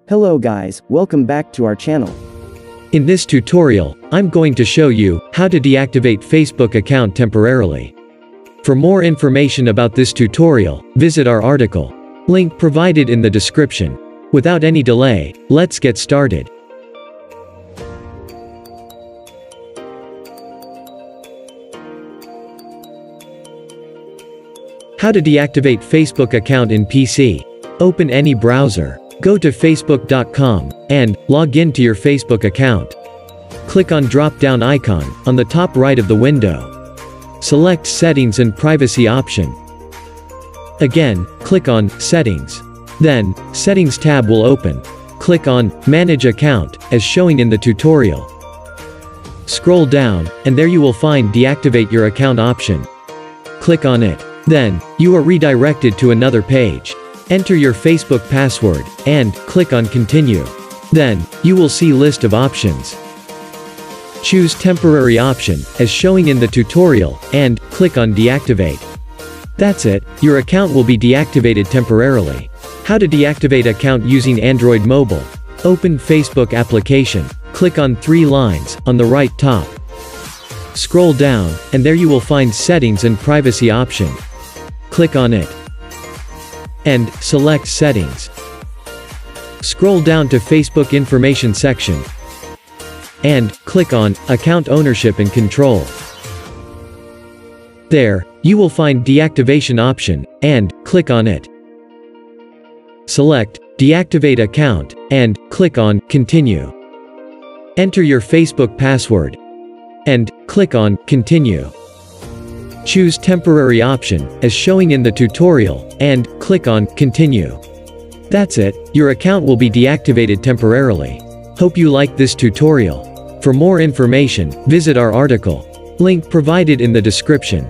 Hello guys, welcome back to our channel. In this tutorial, I'm going to show you how to deactivate Facebook account temporarily. For more information about this tutorial, visit our article. Link provided in the description. Without any delay, let's get started. How to deactivate Facebook account in PC. Open any browser. Go to facebook.com, and log in to your Facebook account. Click on drop-down icon, on the top right of the window. Select Settings and Privacy option. Again, click on Settings. Then, Settings tab will open. Click on Manage Account, as showing in the tutorial. Scroll down, and there you will find Deactivate Your Account option. Click on it. Then, you are redirected to another page. Enter your Facebook password, and click on Continue. Then, you will see list of options. Choose Temporary option, as showing in the tutorial, and click on Deactivate. That's it, your account will be deactivated temporarily. How to deactivate account using Android mobile. Open Facebook application. Click on three lines, on the right top. Scroll down, and there you will find Settings and Privacy option. Click on it. And select Settings. Scroll down to Facebook Information section. And click on Account Ownership and Control. There, you will find Deactivation option, and click on it. Select Deactivate Account, and click on Continue. Enter your Facebook password, and click on Continue. Choose Temporary option, as showing in the tutorial, and click on Continue. That's it, your account will be deactivated temporarily. Hope you liked this tutorial. For more information, visit our article. Link provided in the description.